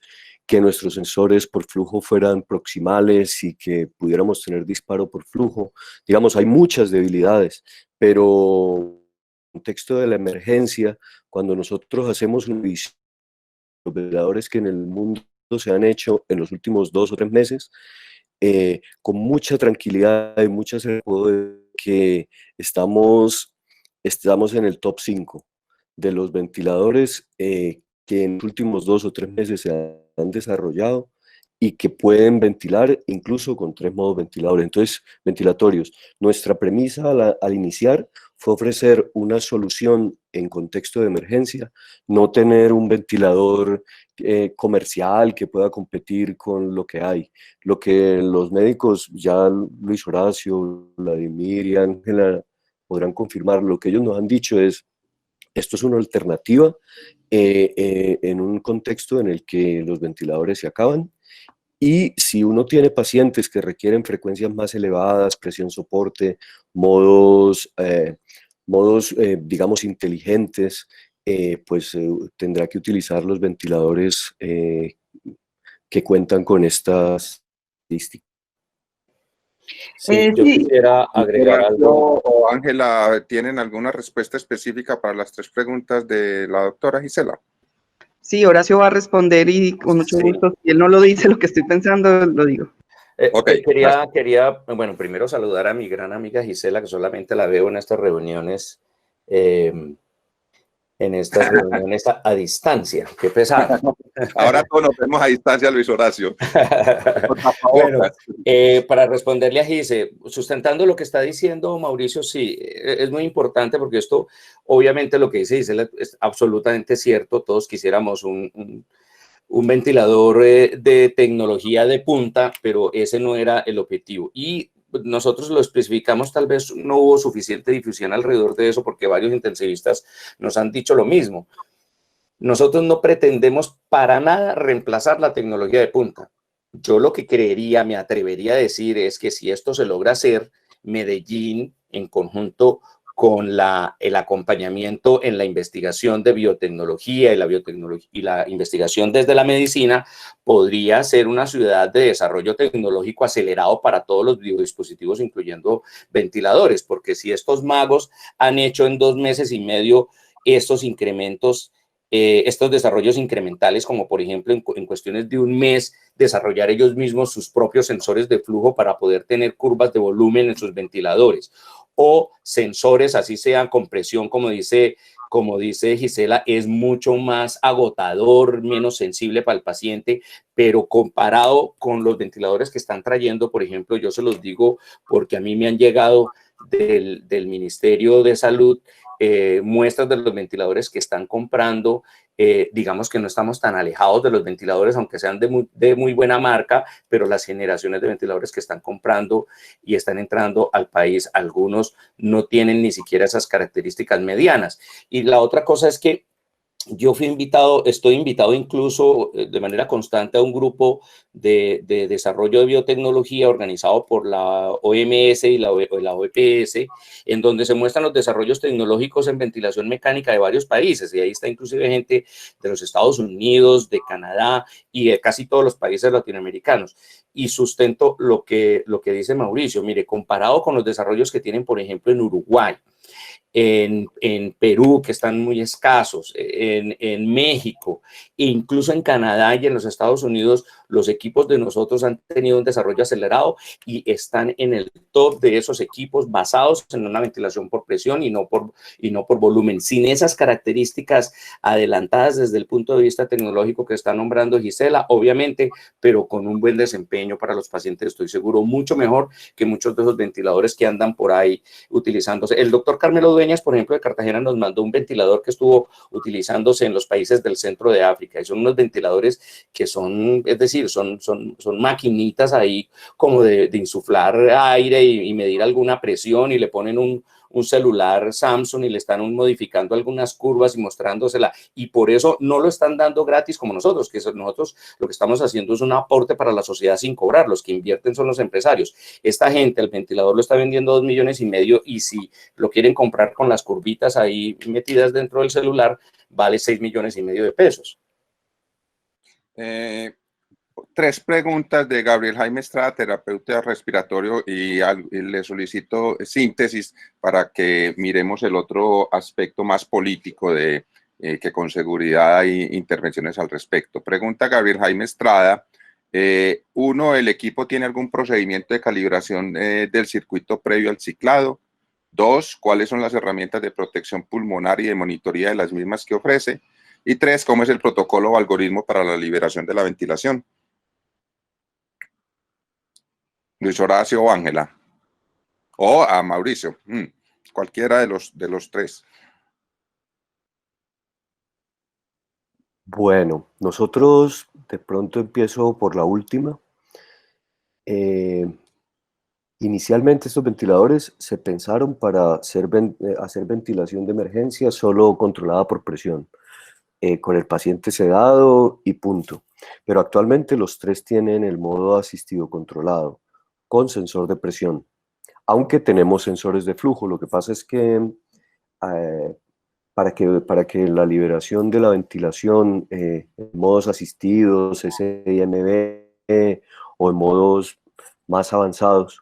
que nuestros sensores por flujo fueran proximales y que pudiéramos tener disparo por flujo. Digamos, hay muchas debilidades, pero en el contexto de la emergencia, cuando nosotros hacemos un visión de los ventiladores que en el mundo se han hecho en los últimos 2 o 3 meses, con mucha tranquilidad y mucha seguridad que estamos en el top 5 de los ventiladores que en los últimos 2 o 3 meses se han desarrollado y que pueden ventilar incluso con 3 modos ventiladores, entonces ventilatorios. Nuestra premisa al iniciar fue ofrecer una solución en contexto de emergencia, no tener un ventilador comercial que pueda competir con lo que hay. Lo que los médicos, ya Luis Horacio, Vladimir y Ángela podrán confirmar, lo que ellos nos han dicho es, esto es una alternativa en un contexto en el que los ventiladores se acaban. Y si uno tiene pacientes que requieren frecuencias más elevadas, presión soporte, modos digamos, inteligentes, pues tendrá que utilizar los ventiladores que cuentan con estas estadísticas. Sí, yo quisiera agregar algo. O Ángela, ¿tienen alguna respuesta específica para las 3 preguntas de la doctora Gisela? Sí, Horacio va a responder y con mucho gusto, si él no lo dice lo que estoy pensando, lo digo. Okay, quería, bueno, primero saludar a mi gran amiga Gisela, que solamente la veo en estas reuniones, a distancia. Qué pesada. Ahora todos nos vemos a distancia, Luis Horacio. Bueno, para responderle a Gise, sustentando lo que está diciendo Mauricio, sí, es muy importante porque esto, obviamente lo que dice Gisela es absolutamente cierto. Todos quisiéramos un ventilador de tecnología de punta, pero ese no era el objetivo. Y nosotros lo especificamos, tal vez no hubo suficiente difusión alrededor de eso porque varios intensivistas nos han dicho lo mismo. Nosotros no pretendemos para nada reemplazar la tecnología de punta. Yo lo que creería, me atrevería a decir es que si esto se logra hacer, Medellín en conjunto con el acompañamiento en la investigación de biotecnología y la investigación desde la medicina, podría ser una ciudad de desarrollo tecnológico acelerado para todos los biodispositivos, incluyendo ventiladores, porque si estos magos han hecho en 2 meses y medio estos incrementos estos desarrollos incrementales, como por ejemplo en cuestiones de un mes, desarrollar ellos mismos sus propios sensores de flujo para poder tener curvas de volumen en sus ventiladores, o sensores, así sean con presión, como dice Gisela, es mucho más agotador, menos sensible para el paciente, pero comparado con los ventiladores que están trayendo, por ejemplo, yo se los digo porque a mí me han llegado del Ministerio de Salud muestras de los ventiladores que están comprando. Digamos que no estamos tan alejados de los ventiladores, aunque sean de muy buena marca, pero las generaciones de ventiladores que están comprando y están entrando al país, algunos no tienen ni siquiera esas características medianas. Y la otra cosa es que yo estoy invitado incluso de manera constante a un grupo de desarrollo de biotecnología organizado por la OMS y la OEPS, en donde se muestran los desarrollos tecnológicos en ventilación mecánica de varios países, y ahí está inclusive gente de los Estados Unidos, de Canadá y de casi todos los países latinoamericanos. Y sustento lo que dice Mauricio. Mire, comparado con los desarrollos que tienen, por ejemplo, en Uruguay, en Perú, que están muy escasos, en México, e incluso en Canadá y en los Estados Unidos, los equipos de nosotros han tenido un desarrollo acelerado y están en el top de esos equipos basados en una ventilación por presión y no por volumen. Sin esas características adelantadas desde el punto de vista tecnológico que está nombrando Gisela, obviamente, pero con un buen desempeño para los pacientes, estoy seguro, mucho mejor que muchos de esos ventiladores que andan por ahí utilizándose. El doctor Carmelo Dueñas, por ejemplo, de Cartagena, nos mandó un ventilador que estuvo utilizándose en los países del centro de África, y son unos ventiladores que son, es decir, son maquinitas ahí como de insuflar aire y medir alguna presión, y le ponen un celular Samsung y le están modificando algunas curvas y mostrándosela, y por eso no lo están dando gratis como nosotros, que nosotros lo que estamos haciendo es un aporte para la sociedad sin cobrar. Los que invierten son los empresarios. Esta gente, el ventilador lo está vendiendo a 2,5 millones, y si lo quieren comprar con las curvitas ahí metidas dentro del celular, vale 6,5 millones de pesos. 3 preguntas de Gabriel Jaime Estrada, terapeuta respiratorio, y le solicito síntesis para que miremos el otro aspecto más político de que con seguridad hay intervenciones al respecto. Pregunta Gabriel Jaime Estrada: 1, ¿el equipo tiene algún procedimiento de calibración del circuito previo al ciclado? 2, ¿cuáles son las herramientas de protección pulmonar y de monitoría de las mismas que ofrece? Y 3, ¿cómo es el protocolo o algoritmo para la liberación de la ventilación? Luis Horacio o Ángela, o a Mauricio, cualquiera de los 3. Bueno, nosotros de pronto empiezo por la última. Inicialmente estos ventiladores se pensaron para hacer ventilación de emergencia solo controlada por presión, con el paciente sedado y punto. Pero actualmente los 3 tienen el modo asistido controlado, con sensor de presión, aunque tenemos sensores de flujo. Lo que pasa es que para que la liberación de la ventilación en modos asistidos, SIMB o en modos más avanzados,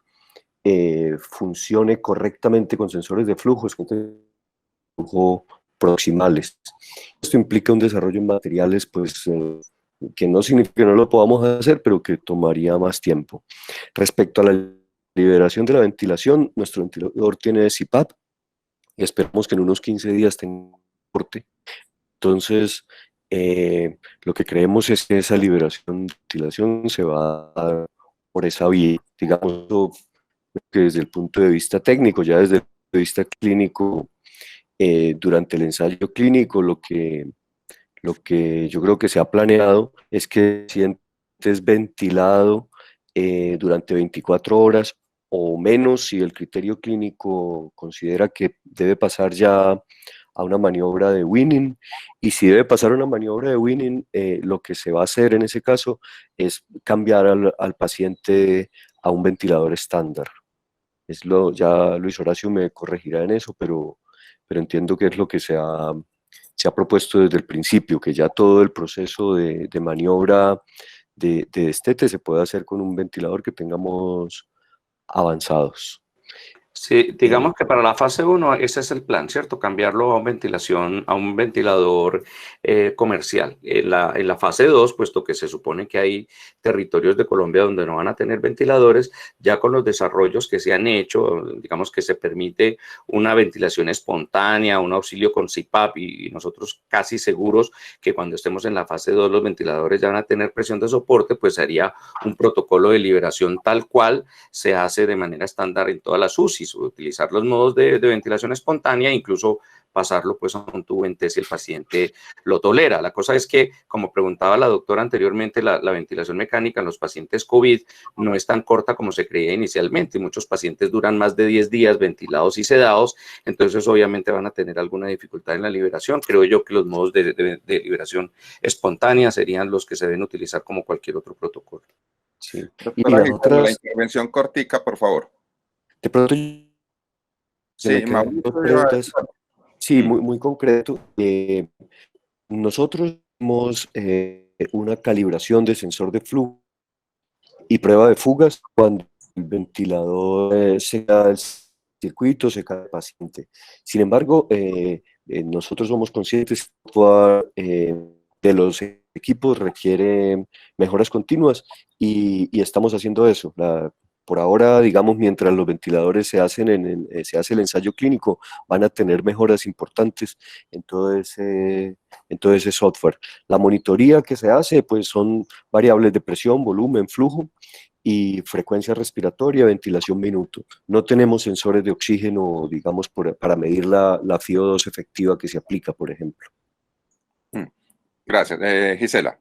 funcione correctamente con sensores de flujo, es con flujo proximales. Esto implica un desarrollo en materiales, pues, que no significa que no lo podamos hacer, pero que tomaría más tiempo. Respecto a la liberación de la ventilación, nuestro ventilador tiene CPAP y esperamos que en unos 15 días tenga soporte. Entonces, lo que creemos es que esa liberación de ventilación se va a dar por esa vía. Digamos que desde el punto de vista técnico, ya desde el punto de vista clínico, durante el ensayo clínico, lo que yo creo que se ha planeado es que el paciente es ventilado durante 24 horas o menos, si el criterio clínico considera que debe pasar ya a una maniobra de weaning, y si debe pasar una maniobra de weaning, lo que se va a hacer en ese caso es cambiar al paciente a un ventilador estándar. Ya Luis Horacio me corregirá en eso, pero entiendo que es lo que se ha propuesto desde el principio, que ya todo el proceso de maniobra de destete se puede hacer con un ventilador que tengamos avanzados. Sí, digamos que para la fase 1 ese es el plan, ¿cierto? Cambiarlo a un ventilador comercial. En la fase 2, puesto que se supone que hay territorios de Colombia donde no van a tener ventiladores, ya con los desarrollos que se han hecho, digamos que se permite una ventilación espontánea, un auxilio con CPAP, y nosotros casi seguros que cuando estemos en la fase 2 los ventiladores ya van a tener presión de soporte, pues sería un protocolo de liberación tal cual se hace de manera estándar en todas las UCIs, utilizar los modos de ventilación espontánea, incluso pasarlo pues a un tubo en T si el paciente lo tolera. La cosa es que, como preguntaba la doctora anteriormente, la ventilación mecánica en los pacientes COVID no es tan corta como se creía inicialmente. Muchos pacientes duran más de 10 días ventilados y sedados, entonces obviamente van a tener alguna dificultad en la liberación. Creo yo que los modos de liberación espontánea serían los que se deben utilizar como cualquier otro protocolo. Sí. Y Doctora las Gisela, otras, la intervención cortica, por favor. de pronto, se me Sí, quedan Mauricio dos iba a preguntas. Sí, muy concreto. Nosotros tenemos una calibración de sensor de flujo y prueba de fugas cuando el ventilador se cae del circuito, se cae el paciente. Sin embargo, nosotros somos conscientes de los equipos requiere mejoras continuas y estamos haciendo eso. Por ahora, digamos, mientras los ventiladores se se hace el ensayo clínico, van a tener mejoras importantes en todo ese software. La monitoría que se hace, pues son variables de presión, volumen, flujo y frecuencia respiratoria, ventilación minuto. No tenemos sensores de oxígeno, digamos, para medir la FiO2 efectiva que se aplica, por ejemplo. Gracias. Gisela.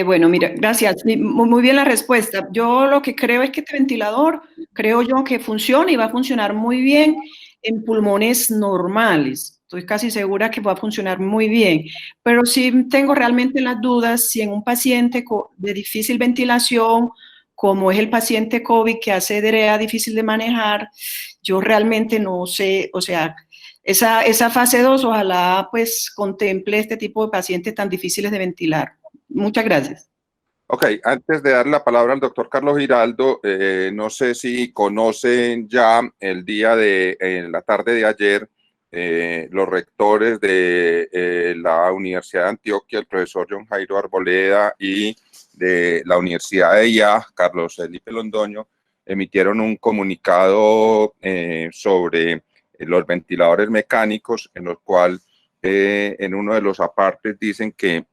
Bueno, mira, gracias. Muy bien la respuesta. Yo lo que creo es que este ventilador, creo yo que funciona y va a funcionar muy bien en pulmones normales. Estoy casi segura que va a funcionar muy bien, pero sí tengo realmente las dudas si en un paciente de difícil ventilación, como es el paciente COVID que hace DREA difícil de manejar, yo realmente no sé, o sea, esa fase 2 ojalá pues contemple este tipo de pacientes tan difíciles de ventilar. Muchas gracias. Ok, antes de dar la palabra al doctor Carlos Giraldo, no sé si conocen ya en la tarde de ayer, los rectores de la Universidad de Antioquia, el profesor John Jairo Arboleda, y de la Universidad de IA, Carlos Felipe Londoño, emitieron un comunicado sobre los ventiladores mecánicos, en los cual en uno de los apartes dicen que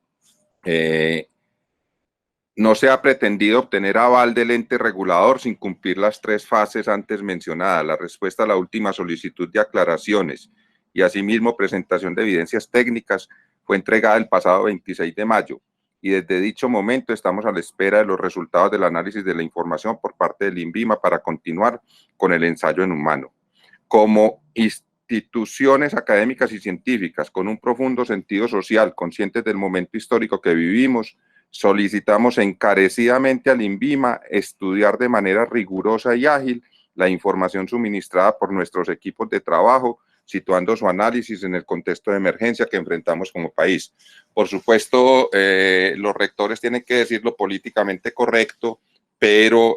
no se ha pretendido obtener aval del ente regulador sin cumplir las 3 fases antes mencionadas, la respuesta a la última solicitud de aclaraciones y asimismo presentación de evidencias técnicas fue entregada el pasado 26 de mayo y desde dicho momento estamos a la espera de los resultados del análisis de la información por parte del INVIMA para continuar con el ensayo en humano. Como instituciones académicas y científicas con un profundo sentido social, conscientes del momento histórico que vivimos, solicitamos encarecidamente al INVIMA estudiar de manera rigurosa y ágil la información suministrada por nuestros equipos de trabajo, situando su análisis en el contexto de emergencia que enfrentamos como país. Por supuesto, los rectores tienen que decir lo políticamente correcto, pero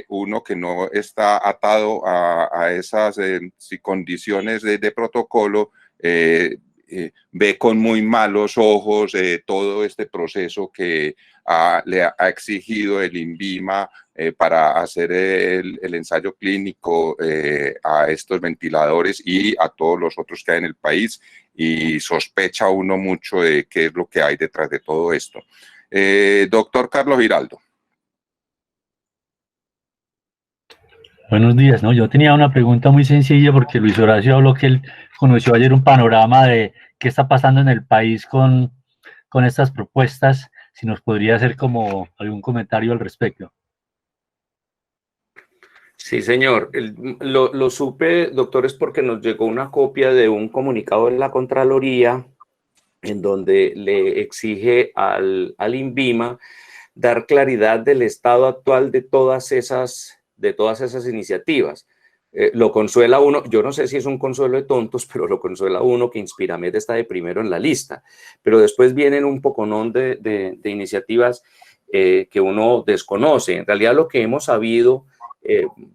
uno que no está atado a esas condiciones de protocolo, ve con muy malos ojos todo este proceso que le ha exigido el INVIMA para hacer el ensayo clínico a estos ventiladores y a todos los otros que hay en el país, y sospecha uno mucho de qué es lo que hay detrás de todo esto. Doctor Carlos Giraldo. Buenos días, ¿no? Yo tenía una pregunta muy sencilla porque Luis Horacio habló que él conoció ayer un panorama de qué está pasando en el país con estas propuestas. Si nos podría hacer como algún comentario al respecto. Sí, señor. Lo supe, doctores, porque nos llegó una copia de un comunicado de la Contraloría en donde le exige al INVIMA dar claridad del estado actual de todas esas iniciativas. Lo consuela uno, yo no sé si es un consuelo de tontos, pero lo consuela uno que Inspiramed está de primero en la lista, pero después vienen un poconón de iniciativas que uno desconoce. En realidad lo que hemos sabido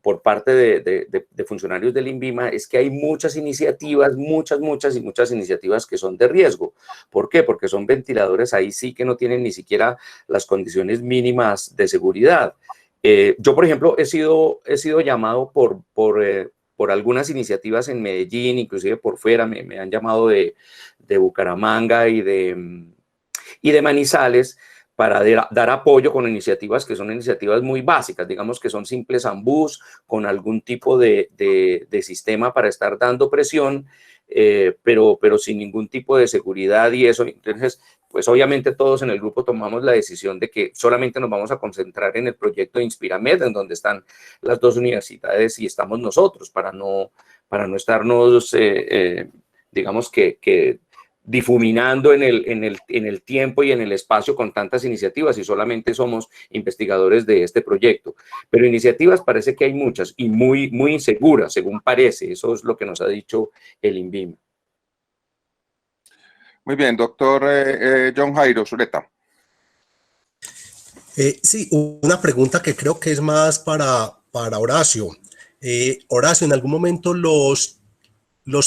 por parte de funcionarios del INVIMA es que hay muchas iniciativas, muchas iniciativas que son de riesgo. ¿Por qué? Porque son ventiladores ahí sí que no tienen ni siquiera las condiciones mínimas de seguridad. Yo, por ejemplo, he sido llamado por algunas iniciativas en Medellín, inclusive por fuera, me han llamado de Bucaramanga y de Manizales, para dar apoyo con iniciativas que son iniciativas muy básicas, digamos que son simples ambús con algún tipo de sistema para estar dando presión, pero sin ningún tipo de seguridad y eso. Entonces, pues obviamente todos en el grupo tomamos la decisión de que solamente nos vamos a concentrar en el proyecto de Inspiramed, en donde están las dos universidades y estamos nosotros, para no estarnos, digamos que difuminando en el tiempo y en el espacio con tantas iniciativas, y solamente somos investigadores de este proyecto. Pero iniciativas parece que hay muchas y muy inseguras, según parece. Eso es lo que nos ha dicho el INVIMA. Muy bien, doctor John Jairo Zuleta. Sí, una pregunta que creo que es más para Horacio. Horacio, ¿en algún momento los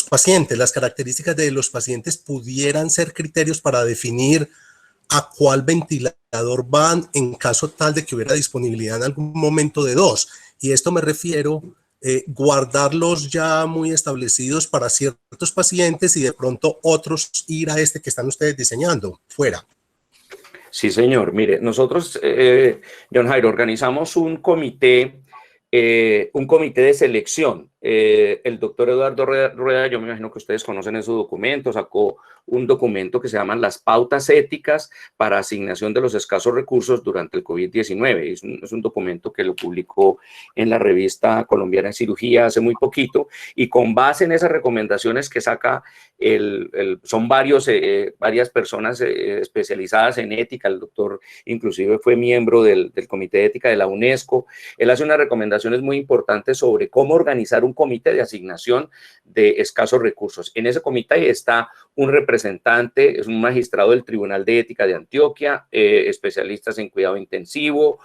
pacientes, las características de los pacientes pudieran ser criterios para definir a cuál ventilador van en caso tal de que hubiera disponibilidad en algún momento de dos? Y esto me refiero guardarlos ya muy establecidos para ciertos pacientes y de pronto otros ir a este que están ustedes diseñando fuera. Sí, señor. Mire, nosotros, John Jairo, organizamos un comité de selección. El doctor Eduardo Rueda, yo me imagino que ustedes conocen ese documento, sacó un documento que se llama Las Pautas Éticas para Asignación de los Escasos Recursos durante el COVID-19. Es un documento que lo publicó en la revista colombiana de cirugía hace muy poquito, y con base en esas recomendaciones que saca, son varias personas especializadas en ética. El doctor inclusive fue miembro del Comité de Ética de la UNESCO. Él hace unas recomendaciones muy importantes sobre cómo organizar un comité de asignación de escasos recursos. En ese comité está un representante, es un magistrado del Tribunal de Ética de Antioquia, especialistas en cuidado intensivo,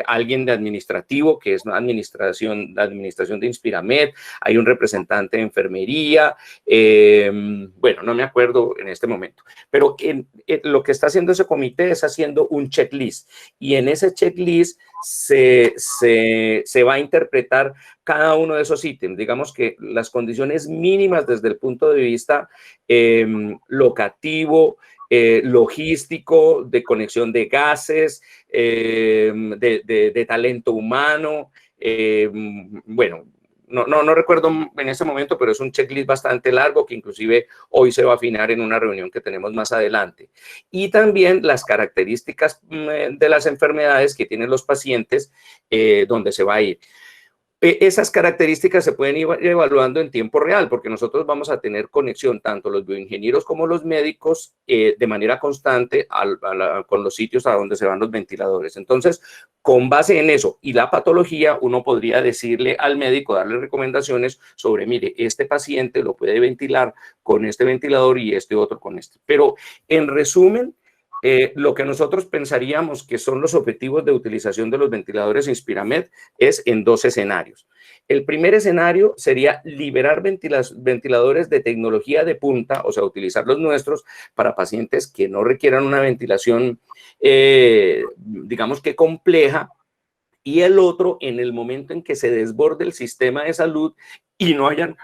alguien de administrativo, que es la administración de Inspiramed, hay un representante de enfermería, bueno, no me acuerdo en este momento, pero lo que está haciendo ese comité es haciendo un checklist, y en ese checklist se va a interpretar cada uno de esos ítems. Digamos que las condiciones mínimas desde el punto de vista locativo, logístico, de conexión de gases, de talento humano, bueno, no recuerdo en este momento, pero es un checklist bastante largo que inclusive hoy se va a afinar en una reunión que tenemos más adelante. Y también las características de las enfermedades que tienen los pacientes, donde se va a ir. Esas características se pueden ir evaluando en tiempo real, porque nosotros vamos a tener conexión, tanto los bioingenieros como los médicos, de manera constante con los sitios a donde se van los ventiladores. Entonces, con base en eso y la patología, uno podría decirle al médico, darle recomendaciones sobre, mire, este paciente lo puede ventilar con este ventilador y este otro con este. Pero, en resumen, lo que nosotros pensaríamos que son los objetivos de utilización de los ventiladores Inspiramed es en dos escenarios. El primer escenario sería liberar ventiladores de tecnología de punta, o sea, utilizar los nuestros para pacientes que no requieran una ventilación, digamos que compleja, y el otro en el momento en que se desborde el sistema de salud y no hayan,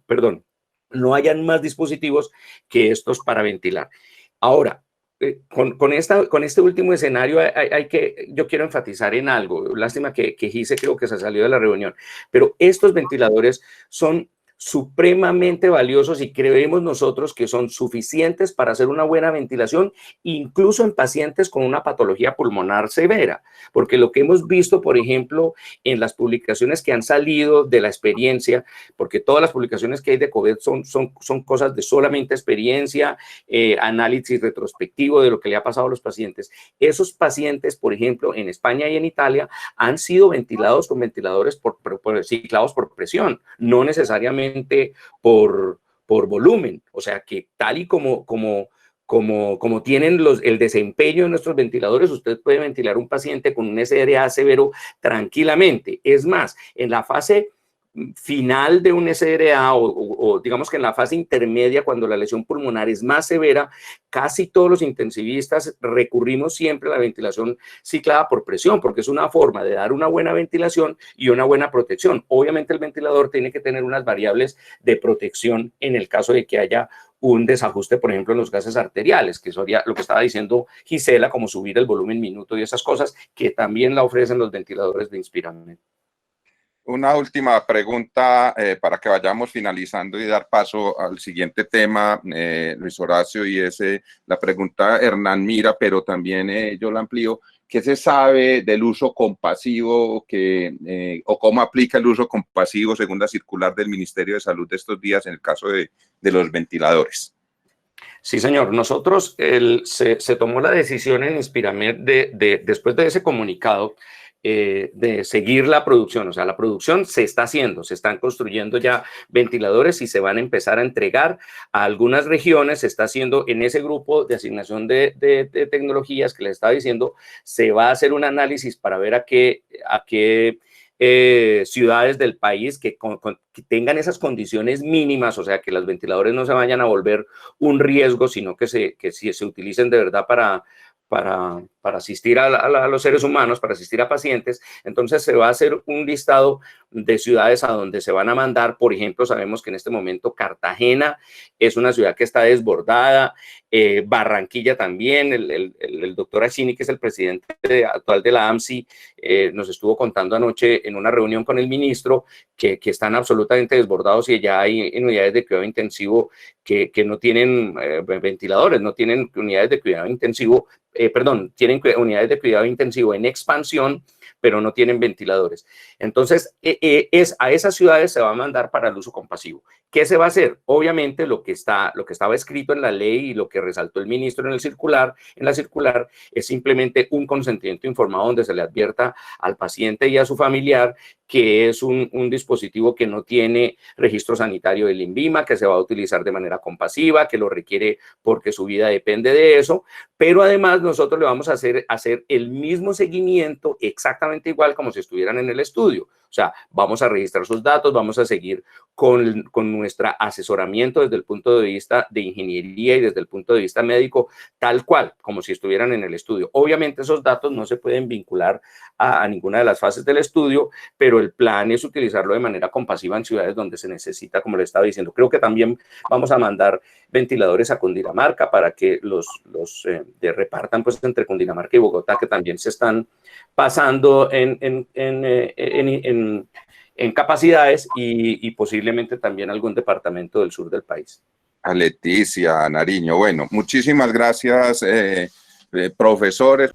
perdón, no hayan más dispositivos que estos para ventilar. Ahora, con este último escenario yo quiero enfatizar en algo. Lástima que Gise creo que se salió de la reunión, pero estos ventiladores son supremamente valiosos y creemos nosotros que son suficientes para hacer una buena ventilación, incluso en pacientes con una patología pulmonar severa, porque lo que hemos visto, por ejemplo, en las publicaciones que han salido de la experiencia, porque todas las publicaciones que hay de COVID son cosas de solamente experiencia, análisis retrospectivo de lo que le ha pasado a los pacientes. Esos pacientes, por ejemplo, en España y en Italia, han sido ventilados con ventiladores ciclados por presión, no necesariamente por volumen. O sea que tal y como como tienen el desempeño de nuestros ventiladores, usted puede ventilar un paciente con un SDRA severo tranquilamente. Es más, en la fase final de un SDRA o digamos que en la fase intermedia, cuando la lesión pulmonar es más severa, casi todos los intensivistas recurrimos siempre a la ventilación ciclada por presión, porque es una forma de dar una buena ventilación y una buena protección. Obviamente el ventilador tiene que tener unas variables de protección en el caso de que haya un desajuste, por ejemplo, en los gases arteriales, que sería lo que estaba diciendo Gisela, como subir el volumen minuto y esas cosas, que también la ofrecen los ventiladores de Inspiramed. Una última pregunta para que vayamos finalizando y dar paso al siguiente tema, Luis Horacio, y es la pregunta Hernán Mira, pero también yo la amplío. ¿Qué se sabe del uso compasivo o cómo aplica el uso compasivo según la circular del Ministerio de Salud de estos días en el caso de los ventiladores? Sí, señor. Nosotros se tomó la decisión en Inspiramed después de ese comunicado de seguir la producción. O sea, la producción se está haciendo, se están construyendo ya ventiladores y se van a empezar a entregar a algunas regiones. Se está haciendo en ese grupo de asignación de tecnologías que les estaba diciendo, se va a hacer un análisis para ver a qué ciudades del país que tengan esas condiciones mínimas, o sea, que los ventiladores no se vayan a volver un riesgo, sino que se utilicen de verdad para asistir a los seres humanos, para asistir a pacientes. Entonces se va a hacer un listado de ciudades a donde se van a mandar. Por ejemplo, sabemos que en este momento Cartagena es una ciudad que está desbordada, Barranquilla también. El doctor Achini, que es el presidente actual de la AMSI, nos estuvo contando anoche en una reunión con el ministro que están absolutamente desbordados y ya hay unidades de cuidado intensivo que no tienen ventiladores, no tienen unidades de cuidado intensivo, tienen unidades de cuidado intensivo en expansión, pero no tienen ventiladores. Entonces, a esas ciudades se va a mandar para el uso compasivo. ¿Qué se va a hacer? Obviamente lo que estaba escrito en la ley y lo que resaltó el ministro en la circular es simplemente un consentimiento informado donde se le advierta al paciente y a su familiar que es un dispositivo que no tiene registro sanitario del INVIMA, que se va a utilizar de manera compasiva, que lo requiere porque su vida depende de eso, pero además nosotros le vamos a hacer el mismo seguimiento exactamente igual como si estuvieran en el estudio. O sea, vamos a registrar sus datos, vamos a seguir con nuestro asesoramiento desde el punto de vista de ingeniería y desde el punto de vista médico, tal cual, como si estuvieran en el estudio. Obviamente esos datos no se pueden vincular a ninguna de las fases del estudio, pero el plan es utilizarlo de manera compasiva en ciudades donde se necesita, como le estaba diciendo. Creo que también vamos a mandar ventiladores a Cundinamarca para que los repartan pues entre Cundinamarca y Bogotá, que también se están pasando en capacidades y posiblemente también algún departamento del sur del país. A Leticia, a Nariño. Bueno, muchísimas gracias, profesores.